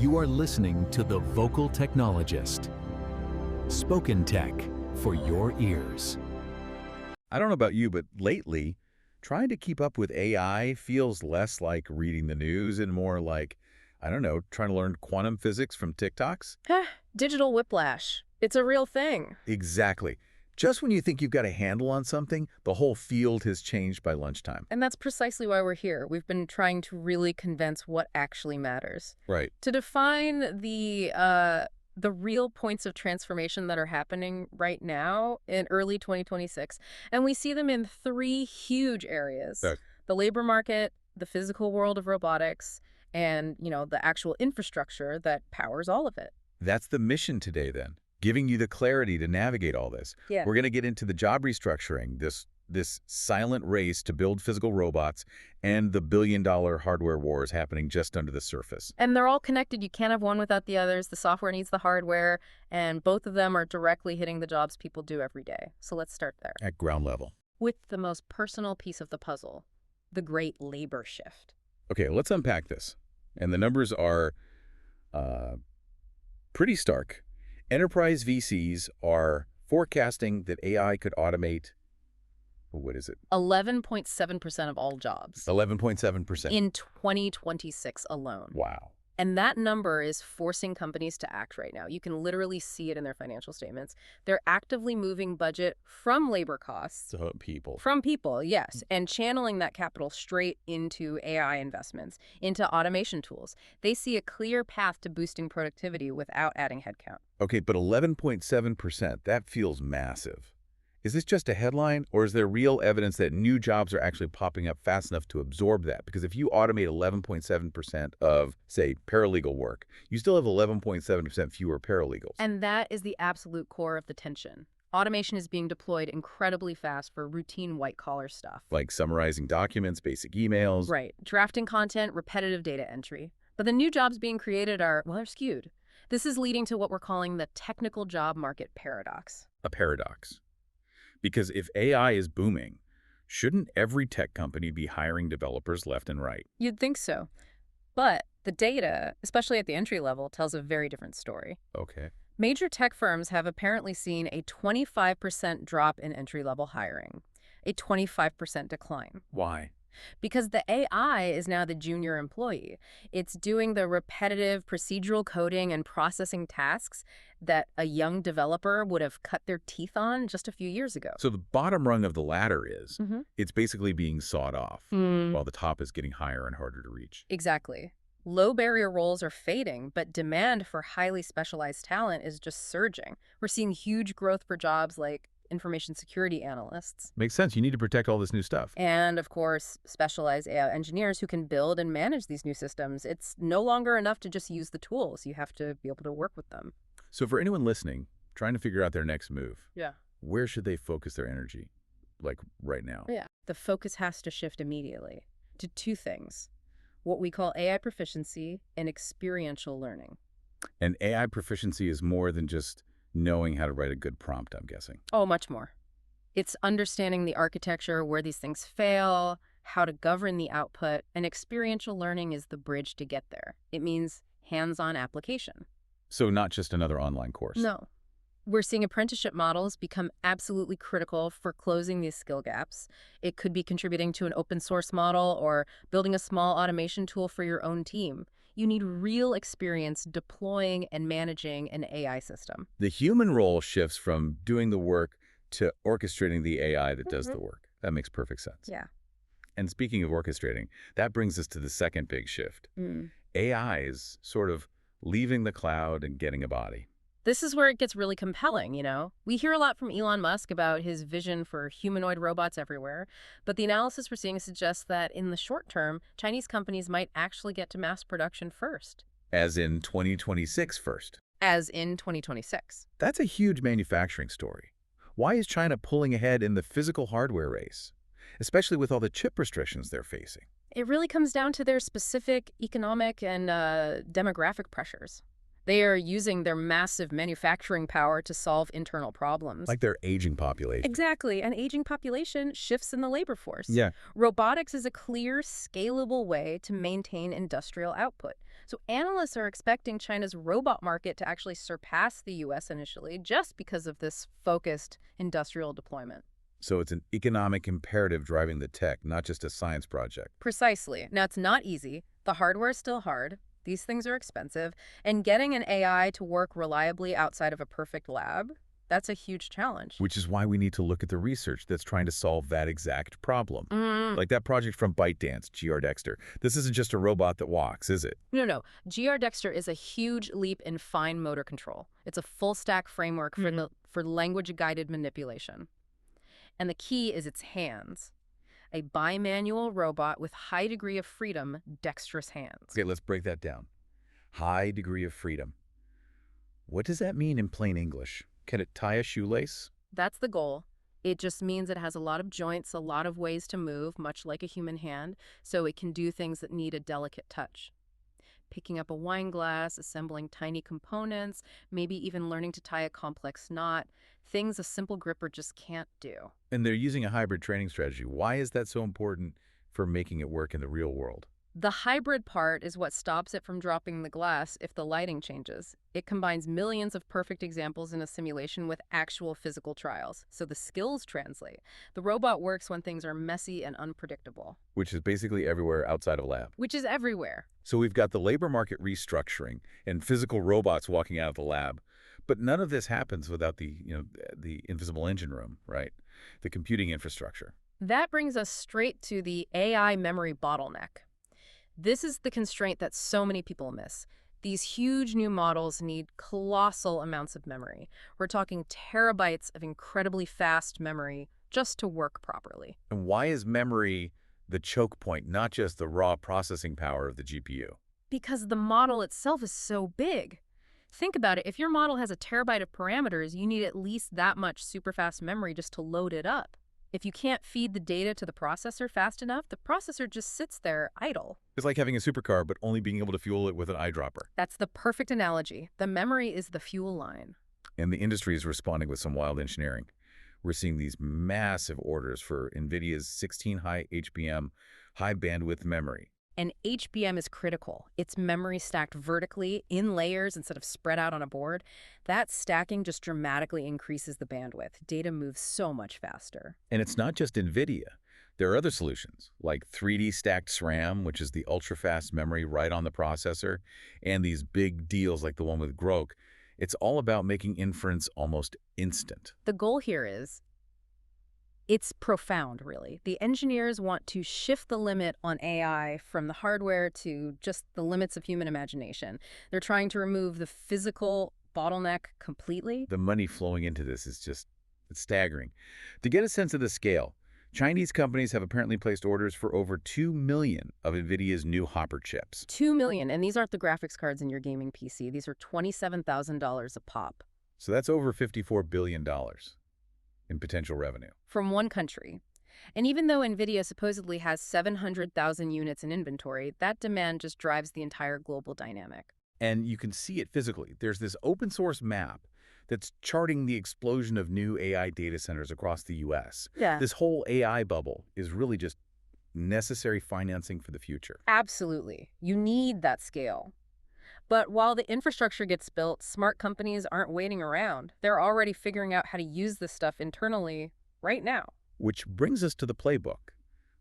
You are listening to The Vocal Technologist. Spoken tech for your ears. I don't know about you, but lately, trying to keep up with AI feels less like reading the news and more like, I don't know, trying to learn quantum physics from TikToks? Digital whiplash. It's a real thing. Exactly. Just when you think you've got a handle on something, the whole field has changed by lunchtime. And that's precisely why we're here. We've been trying to really condense what actually matters. Right. To define the real points of transformation that are happening right now in early 2026. And we see them in three huge areas. Okay. The labor market, the physical world of robotics, and, the actual infrastructure that powers all of it. That's the mission today, then, giving you the clarity to navigate all this. Yeah. We're going to get into the job restructuring, this silent race to build physical robots, and the billion-dollar hardware wars happening just under the surface. And they're all connected. You can't have one without the others. The software needs the hardware, and both of them are directly hitting the jobs people do every day. So let's start there. At ground level. With the most personal piece of the puzzle, the great labor shift. Okay, let's unpack this. And the numbers are pretty stark. Enterprise VCs are forecasting that AI could automate, what is it? 11.7% of all jobs. 11.7%. In 2026 alone. Wow. And that number is forcing companies to act right now. You can literally see it in their financial statements. They're actively moving budget from labor costs. So people. From people, yes, and channeling that capital straight into AI investments, into automation tools. They see a clear path to boosting productivity without adding headcount. Okay, but 11.7%, that feels massive. Is this just a headline, or is there real evidence that new jobs are actually popping up fast enough to absorb that? Because if you automate 11.7% of, say, paralegal work, you still have 11.7% fewer paralegals. And that is the absolute core of the tension. Automation is being deployed incredibly fast for routine white-collar stuff. Like summarizing documents, basic emails. Right. Drafting content, repetitive data entry. But the new jobs being created are, they're skewed. This is leading to what we're calling the technical job market paradox. A paradox. Because if AI is booming, shouldn't every tech company be hiring developers left and right? You'd think so. But the data, especially at the entry level, tells a very different story. Okay. Major tech firms have apparently seen a 25% drop in entry-level hiring, a 25% decline. Why? Because the AI is now the junior employee. It's doing the repetitive procedural coding and processing tasks that a young developer would have cut their teeth on just a few years ago. So the bottom rung of the ladder is, it's basically being sawed off, while the top is getting higher and harder to reach. Exactly. Low barrier roles are fading, but demand for highly specialized talent is just surging. We're seeing huge growth for jobs like information security analysts. Makes sense. You need to protect all this new stuff. And, of course, specialized AI engineers who can build and manage these new systems. It's no longer enough to just use the tools. You have to be able to work with them. So for anyone listening, trying to figure out their next move, Yeah. where should they focus their energy, like right now? Yeah. The focus has to shift immediately to two things, what we call AI proficiency and experiential learning. And AI proficiency is more than just knowing how to write a good prompt, I'm guessing. Oh, much more. It's understanding the architecture, where these things fail, how to govern the output, and experiential learning is the bridge to get there. It means hands-on application. So not just another online course. No. We're seeing apprenticeship models become absolutely critical for closing these skill gaps. It could be contributing to an open source model or building a small automation tool for your own team. You need real experience deploying and managing an AI system. The human role shifts from doing the work to orchestrating the AI that does the work. That makes perfect sense. Yeah. And speaking of orchestrating, that brings us to the second big shift. AI is sort of leaving the cloud and getting a body. This is where it gets really compelling, We hear a lot from Elon Musk about his vision for humanoid robots everywhere, but the analysis we're seeing suggests that in the short term, Chinese companies might actually get to mass production first. As in 2026 first. As in 2026. That's a huge manufacturing story. Why is China pulling ahead in the physical hardware race, especially with all the chip restrictions they're facing? It really comes down to their specific economic and demographic pressures. They are using their massive manufacturing power to solve internal problems. Like their aging population. Exactly. An aging population shifts in the labor force. Yeah. Robotics is a clear, scalable way to maintain industrial output. So analysts are expecting China's robot market to actually surpass the U.S. initially just because of this focused industrial deployment. So it's an economic imperative driving the tech, not just a science project. Precisely. Now, it's not easy. The hardware is still hard. These things are expensive. And getting an AI to work reliably outside of a perfect lab, that's a huge challenge. Which is why we need to look at the research that's trying to solve that exact problem. Mm. Like that project from ByteDance, GR Dexter. This isn't just a robot that walks, is it? No. GR Dexter is a huge leap in fine motor control. It's a full-stack framework for language-guided manipulation. And the key is its hands. A bimanual robot with high degree of freedom, dexterous hands. Okay, let's break that down. High degree of freedom. What does that mean in plain English? Can it tie a shoelace? That's the goal. It just means it has a lot of joints, a lot of ways to move, much like a human hand, so it can do things that need a delicate touch. Picking up a wine glass, assembling tiny components, maybe even learning to tie a complex knot, things a simple gripper just can't do. And they're using a hybrid training strategy. Why is that so important for making it work in the real world? The hybrid part is what stops it from dropping the glass if the lighting changes. It combines millions of perfect examples in a simulation with actual physical trials, so the skills translate. The robot works when things are messy and unpredictable. Which is basically everywhere outside of a lab. Which is everywhere. So we've got the labor market restructuring and physical robots walking out of the lab. But none of this happens without the invisible engine room, right? The computing infrastructure. That brings us straight to the AI memory bottleneck. This is the constraint that so many people miss. These huge new models need colossal amounts of memory. We're talking terabytes of incredibly fast memory just to work properly. And why is memory the choke point, not just the raw processing power of the GPU? Because the model itself is so big. Think about it. If your model has a terabyte of parameters, you need at least that much super fast memory just to load it up. If you can't feed the data to the processor fast enough, the processor just sits there idle. It's like having a supercar, but only being able to fuel it with an eyedropper. That's the perfect analogy. The memory is the fuel line. And the industry is responding with some wild engineering. We're seeing these massive orders for NVIDIA's 16 high HBM, high bandwidth memory. And HBM is critical. It's memory stacked vertically in layers instead of spread out on a board. That stacking just dramatically increases the bandwidth. Data moves so much faster. And it's not just NVIDIA. There are other solutions, like 3D stacked SRAM, which is the ultra-fast memory right on the processor, and these big deals like the one with Grok. It's all about making inference almost instant. The goal here is, it's profound, really. The engineers want to shift the limit on AI from the hardware to just the limits of human imagination. They're trying to remove the physical bottleneck completely. The money flowing into this is just staggering. To get a sense of the scale, Chinese companies have apparently placed orders for over 2 million of NVIDIA's new Hopper chips. 2 million, and these aren't the graphics cards in your gaming PC. These are $27,000 a pop. So that's over $54 billion in potential revenue. From one country. And even though NVIDIA supposedly has 700,000 units in inventory, that demand just drives the entire global dynamic. And you can see it physically. There's this open source map that's charting the explosion of new AI data centers across the U.S. Yeah. This whole AI bubble is really just necessary financing for the future. Absolutely. You need that scale. But while the infrastructure gets built, smart companies aren't waiting around. They're already figuring out how to use this stuff internally right now. Which brings us to the playbook.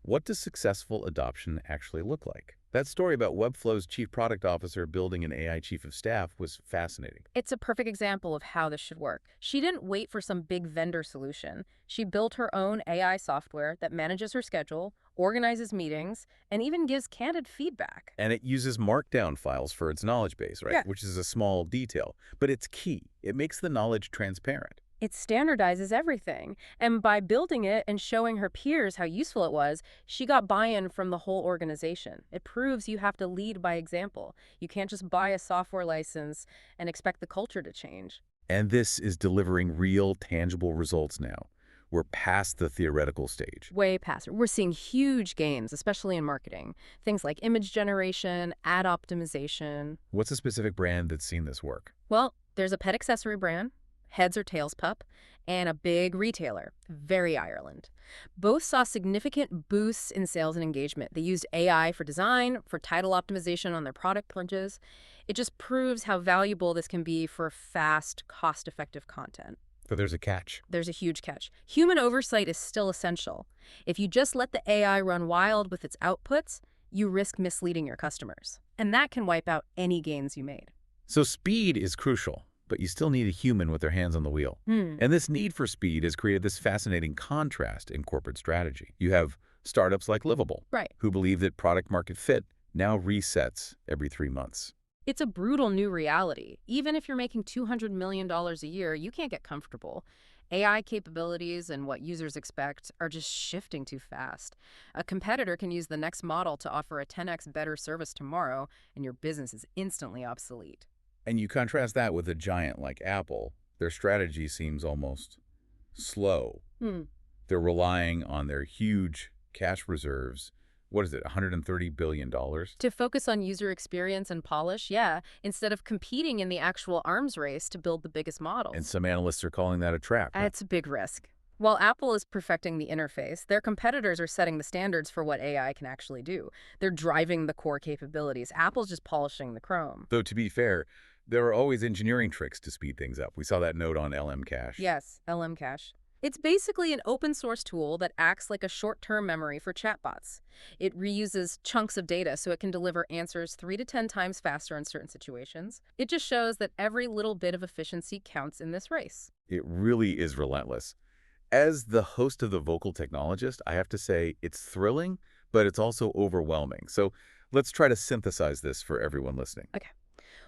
What does successful adoption actually look like? That story about Webflow's chief product officer building an AI chief of staff was fascinating. It's a perfect example of how this should work. She didn't wait for some big vendor solution. She built her own AI software that manages her schedule, organizes meetings, and even gives candid feedback. And it uses markdown files for its knowledge base, right? Yeah. Which is a small detail, but it's key. It makes the knowledge transparent. It standardizes everything. And by building it and showing her peers how useful it was, she got buy-in from the whole organization. It proves you have to lead by example. You can't just buy a software license and expect the culture to change. And this is delivering real, tangible results now. We're past the theoretical stage. Way past it. We're seeing huge gains, especially in marketing. Things like image generation, ad optimization. What's a specific brand that's seen this work? Well, there's a pet accessory brand, heads or tails pup, and a big retailer, Very Ireland. Both saw significant boosts in sales and engagement. They used AI for design, for title optimization on their product plunges. It just proves how valuable this can be for fast, cost-effective content. But there's a catch. There's a huge catch. Human oversight is still essential. If you just let the AI run wild with its outputs, you risk misleading your customers. And that can wipe out any gains you made. So speed is crucial, but you still need a human with their hands on the wheel. And this need for speed has created this fascinating contrast in corporate strategy. You have startups like Livable, Right. who believe that product market fit now resets every 3 months. It's a brutal new reality. Even if you're making $200 million a year, you can't get comfortable. AI capabilities and what users expect are just shifting too fast. A competitor can use the next model to offer a 10x better service tomorrow, and your business is instantly obsolete. And you contrast that with a giant like Apple, their strategy seems almost slow. They're relying on their huge cash reserves. What is it, $130 billion? To focus on user experience and polish, yeah, instead of competing in the actual arms race to build the biggest models. And some analysts are calling that a trap. It's a big risk. While Apple is perfecting the interface, their competitors are setting the standards for what AI can actually do. They're driving the core capabilities. Apple's just polishing the chrome. Though, to be fair, there are always engineering tricks to speed things up. We saw that note on LM Cache. Yes, LM Cache. It's basically an open source tool that acts like a short-term memory for chatbots. It reuses chunks of data so it can deliver answers 3 to 10 times faster in certain situations. It just shows that every little bit of efficiency counts in this race. It really is relentless. As the host of The Vocal Technologist, I have to say it's thrilling, but it's also overwhelming. So let's try to synthesize this for everyone listening. Okay.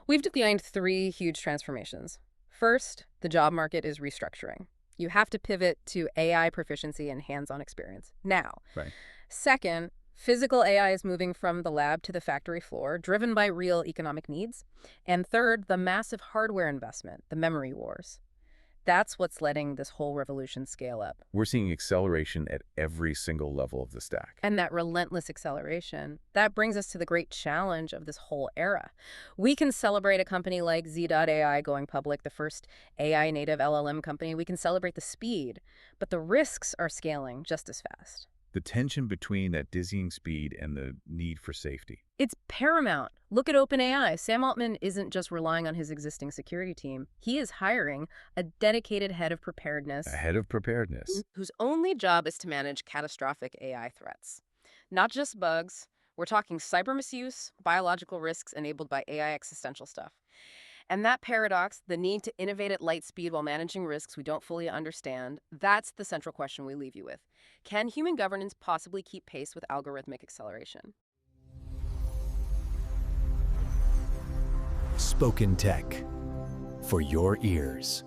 We've defined 3 huge transformations. First, the job market is restructuring. You have to pivot to AI proficiency and hands-on experience now. Right. Second, physical AI is moving from the lab to the factory floor, driven by real economic needs. And third, the massive hardware investment, the memory wars. That's what's letting this whole revolution scale up. We're seeing acceleration at every single level of the stack. And that relentless acceleration, that brings us to the great challenge of this whole era. We can celebrate a company like Z.AI going public, the first AI-native LLM company. We can celebrate the speed, but the risks are scaling just as fast. The tension between that dizzying speed and the need for safety. It's paramount. Look at OpenAI. Sam Altman isn't just relying on his existing security team. He is hiring a dedicated head of preparedness. A head of preparedness. Whose only job is to manage catastrophic AI threats. Not just bugs. We're talking cyber misuse, biological risks enabled by AI existential stuff. And that paradox, the need to innovate at light speed while managing risks we don't fully understand, that's the central question we leave you with. Can human governance possibly keep pace with algorithmic acceleration? Spoken Tech for your ears.